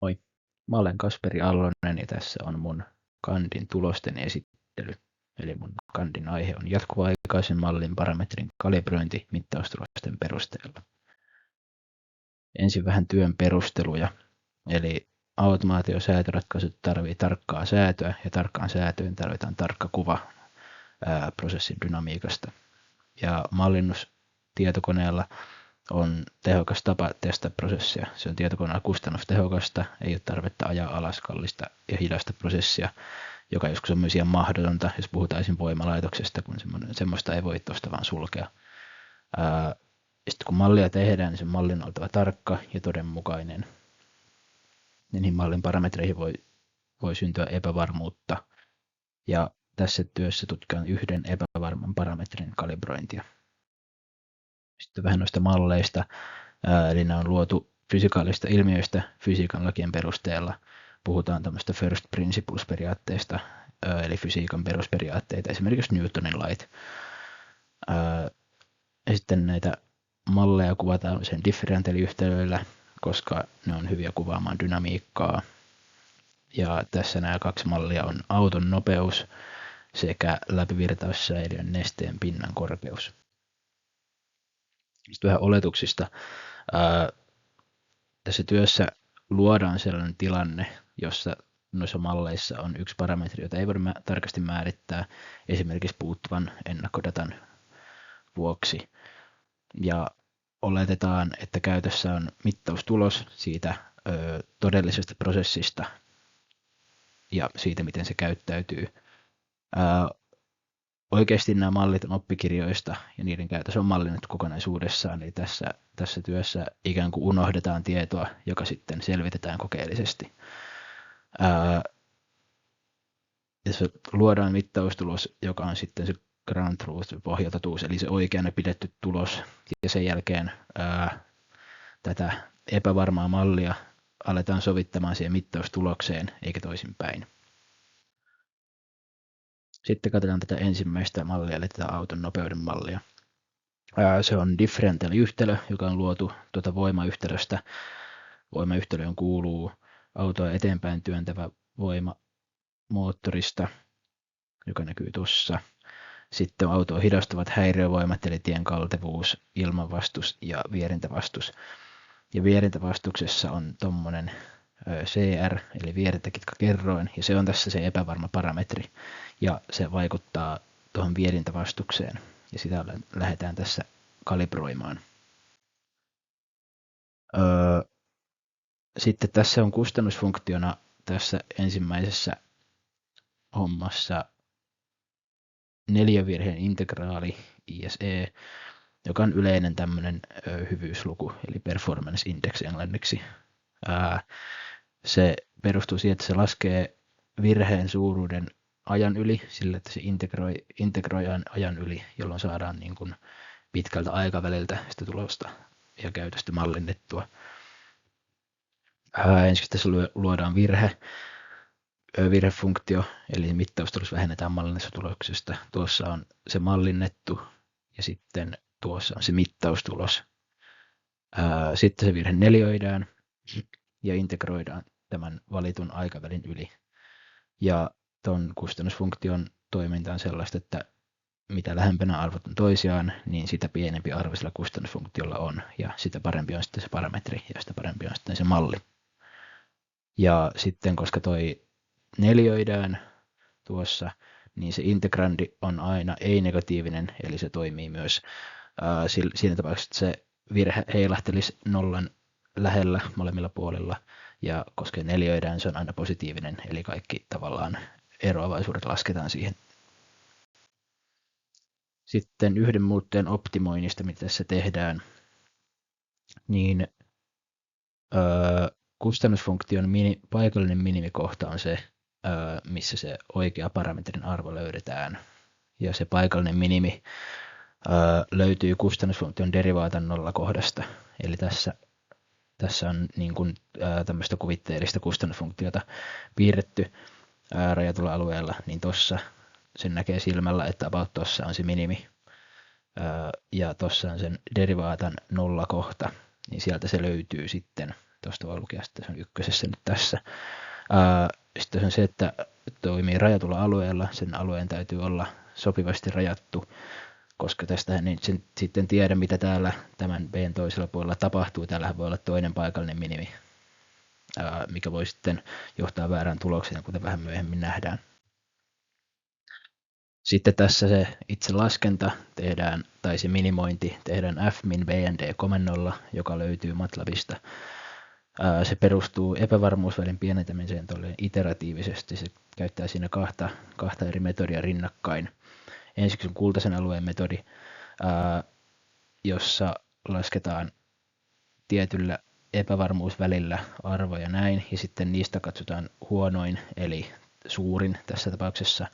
Moi, mä olen Kasperi Allonen ja tässä on mun kandin tulosten esittely. Eli mun kandin aihe on jatkuva-aikaisen mallin parametrin kalibrointi mittaustulosten perusteella. Ensin vähän työn perusteluja. Eli automaatiosäätöratkaisut tarvii tarkkaa säätöä ja tarkkaan säätöön tarvitaan tarkka kuva prosessin dynamiikasta. Ja mallinnus tietokoneella on tehokas tapa testata prosessia. Se on tietokoneella kustannustehokasta, ei ole tarvetta ajaa alas kallista ja hidasta prosessia, joka joskus on myös ihan mahdotonta, jos puhutaan esim. Voimalaitoksesta, kun semmoista ei voi tuosta vaan sulkea. Sitten kun mallia tehdään, niin sen mallin on oltava tarkka ja todenmukainen. Ja niihin mallin parametreihin voi syntyä epävarmuutta. Ja tässä työssä tutkitaan yhden epävarman parametrin kalibrointia. Sitten vähän noista malleista, eli ne on luotu fysikaalista ilmiöistä fysiikan lakien perusteella. Puhutaan tämmöistä first principles-periaatteesta, eli fysiikan perusperiaatteita, esimerkiksi Newtonin lait. Ja sitten näitä malleja kuvataan sen differentiaaliyhtälöillä, koska ne on hyviä kuvaamaan dynamiikkaa. Ja tässä nämä kaksi mallia on auton nopeus sekä läpivirtaussäiliön nesteen pinnan korkeus. Sitten vähän oletuksista. Tässä työssä luodaan sellainen tilanne, jossa noissa malleissa on yksi parametri, jota ei voida tarkasti määrittää esimerkiksi puuttuvan ennakkodatan vuoksi. Ja oletetaan, että käytössä on mittaustulos siitä todellisesta prosessista ja siitä, miten se käyttäytyy. Oikeasti nämä mallit on oppikirjoista ja niiden käytös on mallinnettu kokonaisuudessaan. Eli tässä työssä ikään kuin unohdetaan tietoa, joka sitten selvitetään kokeellisesti. Ja luodaan mittaustulos, joka on sitten se ground truth, pohjatotuus, eli se oikeana pidetty tulos. Ja sen jälkeen tätä epävarmaa mallia aletaan sovittamaan siihen mittaustulokseen, eikä toisinpäin. Sitten katsotaan tätä ensimmäistä mallia, eli tätä auton nopeuden mallia. Se on differentiaaliyhtälö, joka on luotu voimayhtälöstä. Voimayhtälöön kuuluu autoa eteenpäin työntävä voima moottorista, joka näkyy tuossa. Sitten autoa hidastavat häiriövoimat, eli tien kaltevuus, ilmanvastus ja vierintävastus. Ja vierintävastuksessa on tuommoinen CR, eli vierintäkitkakerroin, ja se on tässä se epävarma parametri, ja se vaikuttaa tuohon vierintävastukseen, ja sitä lähdetään tässä kalibroimaan. Sitten tässä on kustannusfunktiona tässä ensimmäisessä hommassa 4 virheen integraali ISE, joka on yleinen tämmöinen hyvyysluku, eli performance index englanniksi. Se perustuu siihen, että se laskee virheen suuruuden ajan yli, sillä että se integroi ajan yli, jolloin saadaan niin kuin pitkältä aikaväliltä sitä tulosta ja käytöstä mallinnettua. Ensin tässä luodaan virhefunktio, eli mittaustulos vähennetään mallinnetusta tuloksesta. Tuossa on se mallinnettu ja sitten tuossa on se mittaustulos. Sitten se virhe neljöidään ja integroidaan tämän valitun aikavälin yli. Ja tuon kustannusfunktion toiminta on sellaista, että mitä lähempänä arvot on toisiaan, niin sitä pienempi arvo sillä kustannusfunktiolla on, ja sitä parempi on sitten se parametri, ja sitä parempi on sitten se malli. Ja sitten, koska toi neljöidään tuossa, niin se integrandi on aina ei-negatiivinen, eli se toimii myös siinä tapauksessa, että se virhe heilahtelisi nollan lähellä molemmilla puolilla, ja koska neljöidään, se on aina positiivinen, eli kaikki tavallaan eroavaisuudet lasketaan siihen. Sitten yhden muutteen optimoinnista, mitä tässä tehdään, niin kustannusfunktion paikallinen minimikohta on se, missä se oikea parametrin arvo löydetään. Ja se paikallinen minimi löytyy kustannusfunktion derivaatan nollakohdasta. Eli tässä on niin kuin tämmöistä kuvitteellista kustannusfunktiota piirretty rajatulla alueella, niin tuossa sen näkee silmällä, että about tuossa on se minimi ja tuossa on sen derivaatan nollakohta, niin sieltä se löytyy sitten tuosta voi lukea sitten, se on ykkösessä nyt tässä. Sitten on se, että toimii rajatulla alueella, sen alueen täytyy olla sopivasti rajattu, koska tästä ei sen sitten tiedä, mitä täällä tämän B:n toisella puolella tapahtuu. Täällähän voi olla toinen paikallinen minimi, mikä voi sitten johtaa väärään tulokseen, kuten vähän myöhemmin nähdään. Sitten tässä se itse laskenta tehdään, tai se minimointi tehdään fmin bnd-komennolla, joka löytyy MATLABista. Se perustuu epävarmuusvälin pienentämiseen iteratiivisesti. Se käyttää siinä kahta eri metodia rinnakkain. Ensiksi on kultaisen alueen metodi, jossa lasketaan tietyllä epävarmuusvälillä arvoja näin, ja sitten niistä katsotaan huonoin, eli suurin tässä tapauksessa,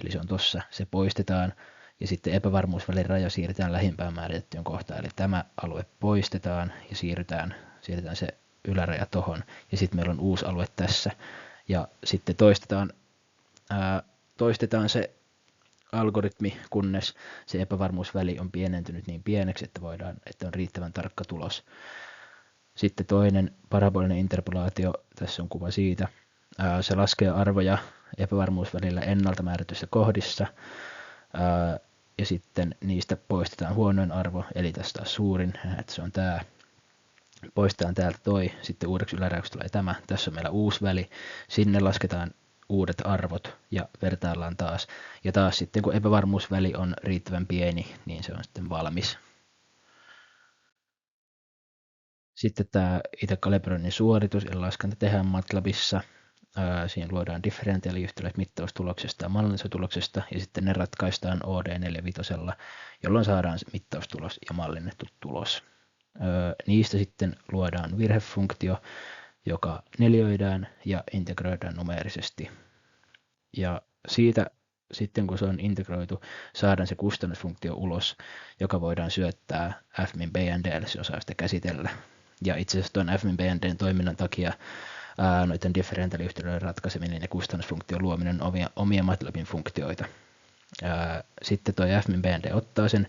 eli se on tossa, se poistetaan, ja sitten epävarmuusvälin raja siirretään lähimpään määritettyyn kohtaan, eli tämä alue poistetaan, ja siirretään se yläraja tohon, ja sitten meillä on uusi alue tässä, ja sitten toistetaan se algoritmi, kunnes se epävarmuusväli on pienentynyt niin pieneksi, että on riittävän tarkka tulos. Sitten toinen parabolinen interpolaatio, tässä on kuva siitä. Se laskee arvoja epävarmuusvälillä ennalta määrätyissä kohdissa, ja sitten niistä poistetaan huonoin arvo, eli tästä taas suurin, että se on tämä. Poistetaan täältä sitten uudeksi ylärajaksi tulee tämä. Tässä on meillä uusi väli, sinne lasketaan uudet arvot ja vertaillaan taas. Ja taas sitten kun epävarmuusväli on riittävän pieni, niin se on sitten valmis. Sitten tämä itse kalibroinnin suoritus ja laskenta tehdään MATLABissa. Siinä luodaan differentiaaliyhtälöt mittaustuloksesta ja mallinnetuloksesta, ja sitten ne ratkaistaan OD45, jolloin saadaan mittaustulos ja mallinnettu tulos. Niistä sitten luodaan virhefunktio, joka neliöidään ja integroidaan numeerisesti. Ja siitä sitten kun se on integroitu, saadaan se kustannusfunktio ulos, joka voidaan syöttää fmin bnd:lle, se osaa sitä käsitellä. Ja itse asiassa tuon fmin bnd:n toiminnan takia noiden differentiaaliyhtälöiden ratkaiseminen ja kustannusfunktion luominen on omia MATLABin funktioita. Sitten tuo fmin bnd ottaa sen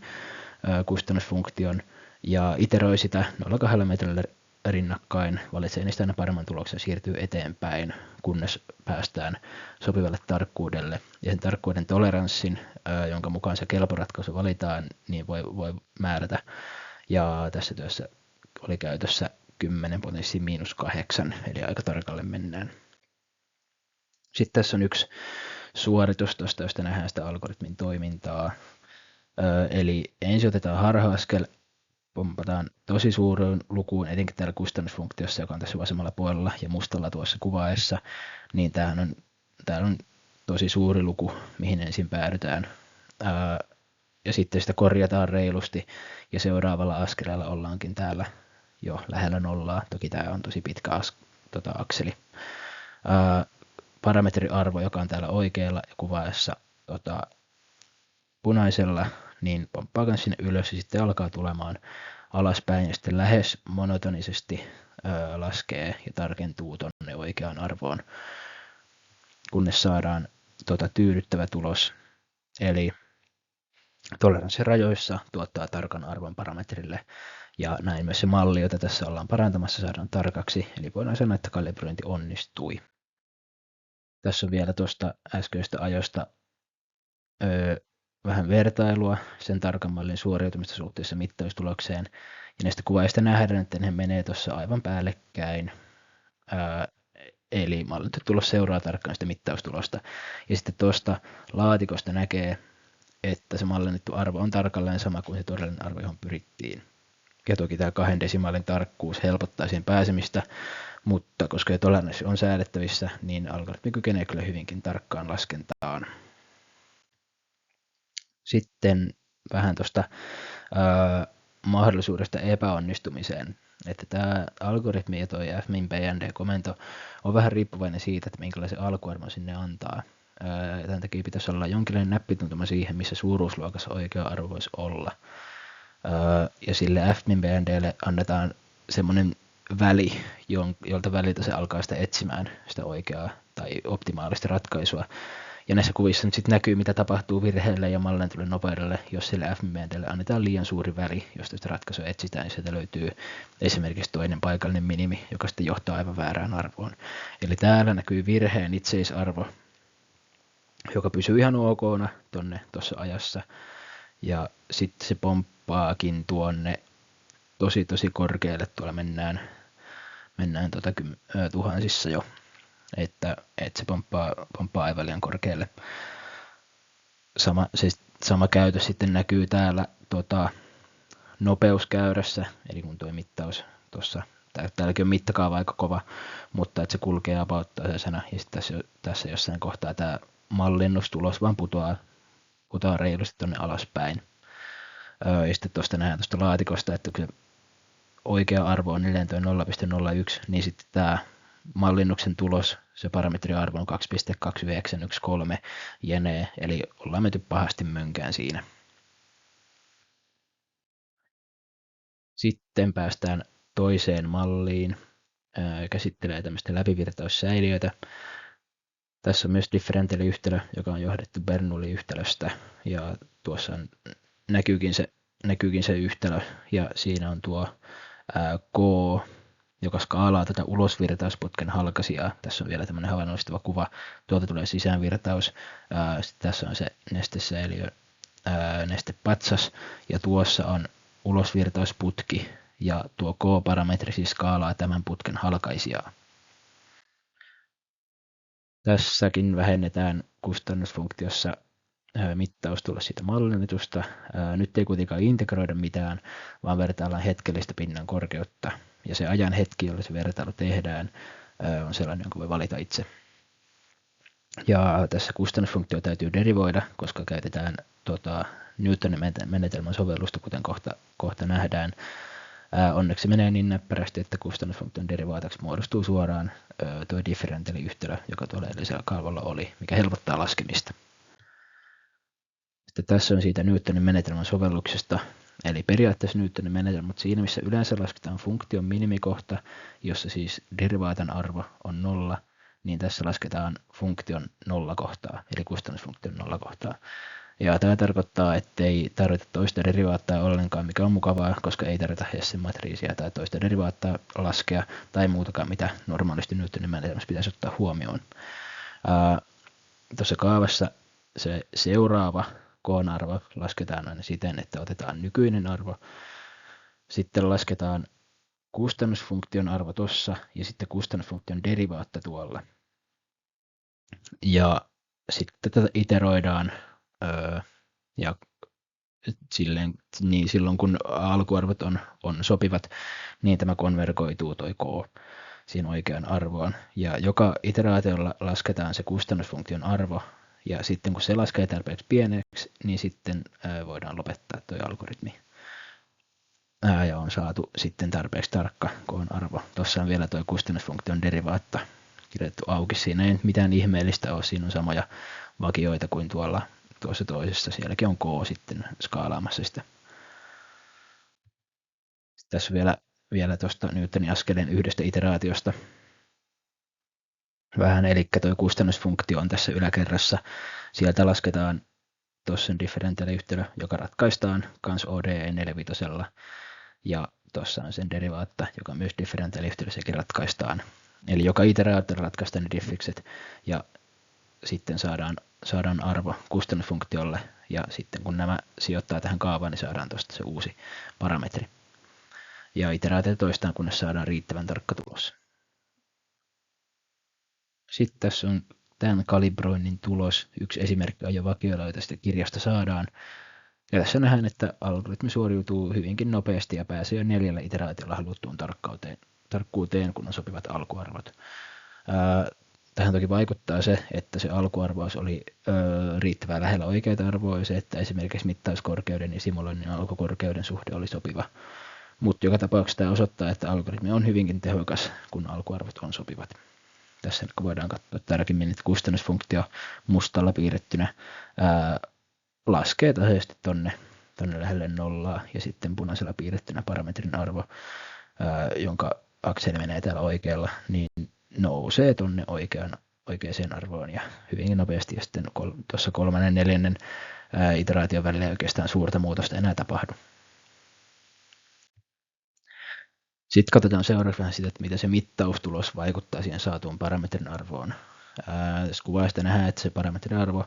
kustannusfunktion ja iteroi sitä 0,2 metrillä rinnakkain, valitsee niistä aina paremman tuloksen ja siirtyy eteenpäin, kunnes päästään sopivalle tarkkuudelle. Ja sen tarkkuuden toleranssin, jonka mukaan se kelporatkaisu valitaan, niin voi määrätä. Ja tässä työssä oli käytössä 10⁻�8, eli aika tarkalle mennään. Sitten tässä on yksi suoritus tuosta, josta nähdään sitä algoritmin toimintaa. Eli ensin otetaan harha-askel, pompataan tosi suuren lukuun, etenkin täällä kustannusfunktiossa, joka on tässä vasemmalla puolella ja mustalla tuossa kuvaessa, niin täällä on tosi suuri luku, mihin ensin päädytään. Ja sitten sitä korjataan reilusti, ja seuraavalla askeleella ollaankin täällä jo lähellä nollaa. Toki tämä on tosi pitkä akseli. Parametriarvo, joka on täällä oikealla ja kuvaessa punaisella, niin pomppaa myös sinne ylös ja sitten alkaa tulemaan alaspäin ja sitten lähes monotonisesti laskee ja tarkentuu tuonne oikeaan arvoon, kunnes saadaan tyydyttävä tulos. Eli toleranssirajoissa tuottaa tarkan arvon parametrille, ja näin myös se malli, jota tässä ollaan parantamassa, saadaan tarkaksi, eli voidaan sanoa, että kalibrointi onnistui. Tässä on vielä tuosta äskeisestä ajosta vähän vertailua sen tarkan mallin suoriutumista suhteessa mittaustulokseen, ja näistä kuvaista nähdään, että ne menee tuossa aivan päällekkäin. Eli mallinnettu tulos seuraa tarkkaan sitä mittaustulosta, ja sitten tuosta laatikosta näkee, että se mallinnettu arvo on tarkalleen sama kuin se todellinen arvo, johon pyrittiin. Ja toki tämä 2 desimaalin tarkkuus helpottaa siihen pääsemistä, mutta koska jo toleranssi on säädettävissä, niin algoritmi kykenee kyllä hyvinkin tarkkaan laskentaan. Sitten vähän tuosta mahdollisuudesta epäonnistumiseen. Että tämä algoritmi ja tuo fmin bnd-komento on vähän riippuvainen siitä, että minkälaisen alkuarvon sinne antaa. Tämän takia pitäisi olla jonkinlainen näppituntuma siihen, missä suuruusluokassa oikea arvo voisi olla. Ja sille fmin bnd:lle annetaan semmoinen väli, jolta väliltä se alkaa sitä etsimään sitä oikeaa tai optimaalista ratkaisua. Ja näissä kuvissa nyt sitten näkyy, mitä tapahtuu virheelle ja mallinnetulle nopeudelle, jos sille f-mimenteelle annetaan liian suuri väli, josta sitä ratkaisua etsitään, niin sieltä löytyy esimerkiksi toinen paikallinen minimi, joka sitten johtaa aivan väärään arvoon. Eli täällä näkyy virheen itseisarvo, joka pysyy ihan okona tuossa ajassa, ja sitten se pomppaakin tuonne tosi korkealle, tuolla mennään tuhansissa jo, että se pomppaa aivan liian korkealle. Sama käytös sitten näkyy täällä nopeuskäyrässä, eli kun tuo mittaus tuossa, täälläkin on mittakaava aika kova, mutta että se kulkee about-tasaisena, ja sitten tässä jossain kohtaa tämä mallinnustulos vaan putoaa reilusti tuonne alaspäin. Ja sitten tuosta nähdään tuosta laatikosta, että kun oikea arvo on 0,01, niin sitten tämä mallinnuksen tulos, se parametriarvo on 2,2913 jne, eli ollaan menty pahasti mönkään siinä. Sitten päästään toiseen malliin, käsittelee tämmöistä läpivirtaussäiliöitä. Tässä on myös differentiaaliyhtälö, joka on johdettu Bernoulli yhtälöstä, ja tuossa näkyykin se yhtälö, ja siinä on tuo K, joka skaalaa tätä ulosvirtausputken halkaisijaa. Tässä on vielä tämmöinen havainnollistava kuva. Tuolta tulee sisäänvirtaus. Sitten tässä on se nestesäiliö, nestepatsas, ja tuossa on ulosvirtausputki, ja tuo K-parametri siis skaalaa tämän putken halkaisijaa. Tässäkin vähennetään kustannusfunktiossa mittaustulos siitä mallinnetusta. Nyt ei kuitenkaan integroida mitään, vaan vertaillaan hetkellistä pinnan korkeutta. Ja se ajan hetki, jolla se vertailu tehdään, on sellainen, jonka voi valita itse. Ja tässä kustannusfunktio täytyy derivoida, koska käytetään Newtonin menetelmän sovellusta, kuten kohta nähdään. Onneksi se menee niin näppärästi, että kustannusfunktion derivaataksi muodostuu suoraan tuo differentiaaliyhtälö, joka tuolla edellisellä kalvolla oli, mikä helpottaa laskemista. Sitten tässä on siitä Newtonin menetelmän sovelluksesta, eli periaatteessa Newtonin menetelmä, mutta siinä missä yleensä lasketaan funktion minimikohta, jossa siis derivaatan arvo on 0, niin tässä lasketaan funktion nollakohtaa, eli kustannusfunktion nollakohtaa. Ja tämä tarkoittaa, ettei tarvita toista derivaattaa ollenkaan, mikä on mukavaa, koska ei tarvita Hesse-matriisia tai toista derivaattaa laskea tai muutakaan, mitä normaalisti Newtonin menetelmässä pitäisi ottaa huomioon. Tuossa kaavassa se seuraava K-arvo lasketaan aina siten, että otetaan nykyinen arvo, sitten lasketaan kustannusfunktion arvo tuossa ja sitten kustannusfunktion derivaatta tuolla. Ja sitten tätä iteroidaan ja silloin kun alkuarvot on sopivat, niin tämä konvergoituu toi K siinä oikeaan arvoon. Ja joka iteraatiolla lasketaan se kustannusfunktion arvo, ja sitten kun se laskee tarpeeksi pieneksi, niin sitten voidaan lopettaa tuo algoritmi. Ja on saatu sitten tarpeeksi tarkka K-arvo. Tuossa on vielä tuo kustannusfunktion derivaatta kirjoitettu auki. Siinä ei mitään ihmeellistä ole, siinä on samoja vakioita kuin tuossa toisessa. Sielläkin on K sitten skaalaamassa sitä. Sitten tässä vielä tuosta Newtonin askeleen yhdestä iteraatiosta vähän, eli tuo kustannusfunktio on tässä yläkerrassa. Sieltä lasketaan tuossa differentiaaliyhtälö, joka ratkaistaan kans ODE 45, ja tuossa on sen derivaatta, joka myös differentiaaliyhtälö, sekin ratkaistaan. Eli joka iteraatiolla ratkaistaan ne diffikset, ja sitten saadaan arvo kustannusfunktiolle, ja sitten kun nämä sijoittaa tähän kaavaan, niin saadaan tuosta se uusi parametri. Ja iteraatio toistaan, kunnes saadaan riittävän tarkka tulos. Sitten tässä on tämän kalibroinnin tulos. Yksi esimerkki on jo vakioilla, jota tästä kirjasta saadaan. Ja tässä nähdään, että algoritmi suoriutuu hyvinkin nopeasti ja pääsee jo 4 iteraatiolla haluttuun tarkkuuteen, kun on sopivat alkuarvot. Tähän toki vaikuttaa se, että se alkuarvaus oli riittävän lähellä oikeita arvoja, se, että esimerkiksi mittauskorkeuden ja simuloinnin alkukorkeuden suhde oli sopiva. Mutta joka tapauksessa tämä osoittaa, että algoritmi on hyvinkin tehokas, kun alkuarvot on sopivat. Tässä voidaan katsoa tarkemmin, että kustannusfunktio mustalla piirrettynä laskee tasaisesti tonne lähelle nollaa, ja sitten punaisella piirrettynä parametrin arvo, jonka akseli menee täällä oikealla, niin nousee tonne oikeaan arvoon ja hyvinkin nopeasti. Ja sitten tuossa 3. ja 4. iteraation välillä ei oikeastaan suurta muutosta enää tapahdu. Sitten katsotaan seuraavaksi vähän sitä, että miten se mittaustulos vaikuttaa siihen saatuun parametrin arvoon. Tässä kuvasta nähdään, että se parametrin arvo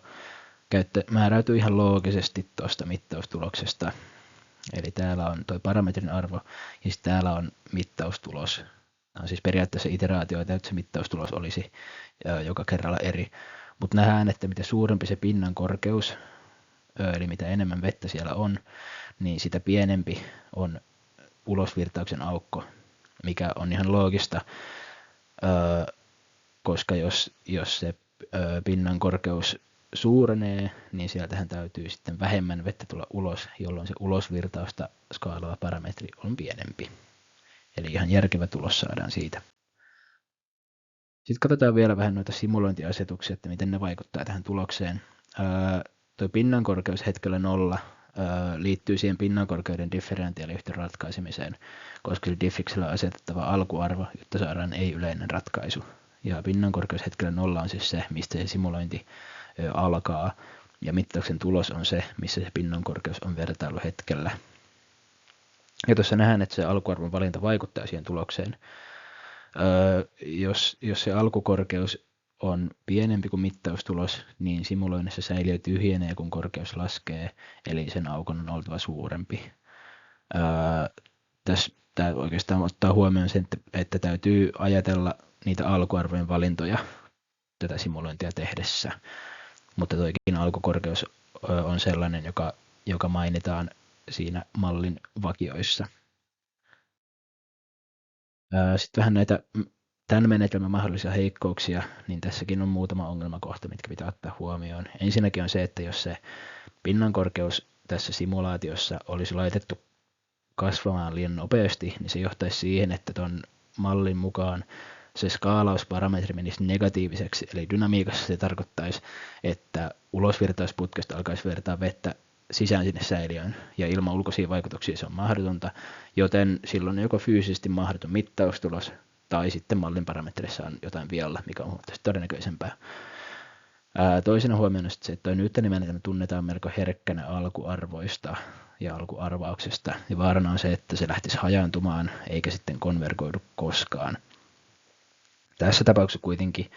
määräytyy ihan loogisesti tuosta mittaustuloksesta. Eli täällä on tuo parametrin arvo ja sitten täällä on mittaustulos. Tämä on siis periaatteessa iteraatioita, että se mittaustulos olisi joka kerralla eri. Mutta nähdään, että mitä suurempi se pinnan korkeus, eli mitä enemmän vettä siellä on, niin sitä pienempi on ulosvirtauksen aukko, mikä on ihan loogista, koska jos se pinnan korkeus suurenee, niin sieltähän täytyy sitten vähemmän vettä tulla ulos, jolloin se ulosvirtausta skaalaava parametri on pienempi. Eli ihan järkevä tulos saadaan siitä. Sitten katsotaan vielä vähän noita simulointiasetuksia, että miten ne vaikuttaa tähän tulokseen. Tuo pinnan korkeus hetkellä 0 liittyy siihen pinnankorkeuden differentiaaliyhteyden ratkaisemiseen, koska se diffiksellä on asetettava alkuarvo, jotta saadaan ei-yleinen ratkaisu. Ja pinnankorkeus hetkellä 0 on siis se, mistä se simulointi alkaa, ja mittauksen tulos on se, missä se pinnankorkeus on vertailuhetkellä. Ja tuossa nähdään, että se alkuarvon valinta vaikuttaa siihen tulokseen. Jos se alkukorkeus on pienempi kuin mittaustulos, niin simuloinnissa säiliö tyhjenee, kun korkeus laskee, eli sen aukon on oltava suurempi. Tämä oikeastaan ottaa huomioon sen, että täytyy ajatella niitä alkuarvojen valintoja tätä simulointia tehdessä. Mutta toikin alkukorkeus on sellainen, joka mainitaan siinä mallin vakioissa. Sitten vähän näitä tämän menetelmän mahdollisia heikkouksia, niin tässäkin on muutama ongelmakohta, mitkä pitää ottaa huomioon. Ensinnäkin on se, että jos se pinnankorkeus tässä simulaatiossa olisi laitettu kasvamaan liian nopeasti, niin se johtaisi siihen, että tuon mallin mukaan se skaalausparametri menisi negatiiviseksi, eli dynamiikassa se tarkoittaisi, että ulosvirtausputkesta alkaisi vertaa vettä sisään sinne säiliöön, ja ilman ulkoisia vaikutuksia se on mahdotonta, joten silloin on joko fyysisesti mahdoton mittaustulos, tai sitten mallin parametrissa on jotain vialla, mikä on huomattavasti todennäköisempää. Toisena huomioon on se, että tuo Newtonin-menetelmä tunnetaan melko herkkänä alkuarvoista ja alkuarvauksesta, ja vaarana on se, että se lähtisi hajaantumaan, eikä sitten konvergoidu koskaan. Tässä tapauksessa kuitenkin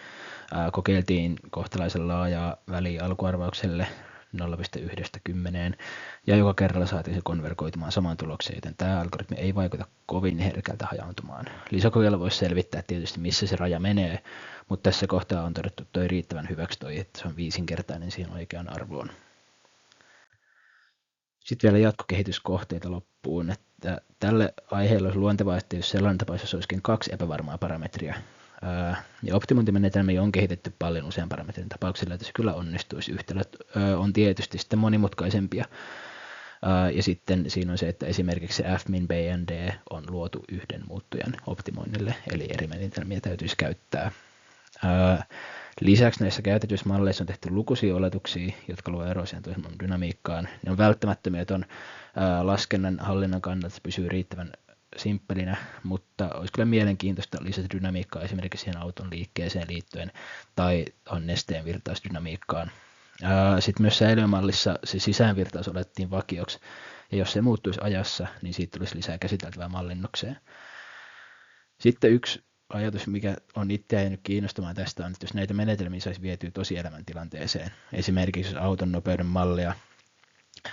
kokeiltiin kohtalaisen laajaa väliä alkuarvaukselle 0,1–10, ja joka kerralla saatiin se konvergoitumaan samaan tulokseen, joten tämä algoritmi ei vaikuta kovin herkältä hajaantumaan. Lisäkokeilla voisi selvittää tietysti, missä se raja menee, mutta tässä kohtaa on todettu toi riittävän hyväksi että se on 5-kertainen siihen oikeaan arvoon. Sitten vielä jatkokehityskohteita loppuun, että tälle aiheelle olisi luontevaa, että jos sellainen tapaus, jos olisikin 2 epävarmaa parametria, ja optimointimenetelmiä on kehitetty paljon usean parametrin tapauksilla, että se kyllä onnistuisi. Yhtälöt on tietysti sitten monimutkaisempia. Ja sitten siinä on se, että esimerkiksi se fmin BND on luotu yhden muuttujan optimoinnille, eli eri menetelmiä täytyisi käyttää. Lisäksi näissä käytetyissä malleissa on tehty lukuisia oletuksia, jotka luovat eroa siihen toisen dynamiikkaan. Ne on välttämättömiä, että on laskennan hallinnan kannalta pysyy riittävän simppelinä, mutta olisi kyllä mielenkiintoista lisätä dynamiikkaa esimerkiksi siihen auton liikkeeseen liittyen tai on nesteen virtausdynamiikkaan. Sitten myös säiliömallissa se sisäänvirtaus olettiin vakioksi, ja jos se muuttuisi ajassa, niin siitä tulisi lisää käsiteltävää mallinnukseen. Sitten yksi ajatus, mikä on itseä jäänyt kiinnostamaan tästä, on, että jos näitä menetelmiä saisi vietyä tosielämän tilanteeseen, esimerkiksi jos auton nopeuden mallia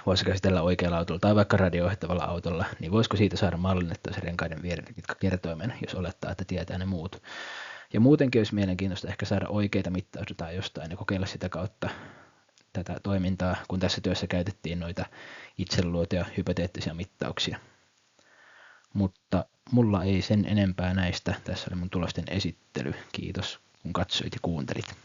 voisi käsitellä oikealla autolla tai vaikka radio-ohjattavalla autolla, niin voisiko siitä saada mallinnettua se renkaiden kertoimen, jos olettaa, että tietää ne muut. Ja muutenkin olisi mielenkiintoista ehkä saada oikeita mittausdataa jostain ja kokeilla sitä kautta tätä toimintaa, kun tässä työssä käytettiin noita itse luotuja hypoteettisia mittauksia. Mutta mulla ei sen enempää näistä. Tässä oli mun tulosten esittely. Kiitos kun katsoit ja kuuntelit.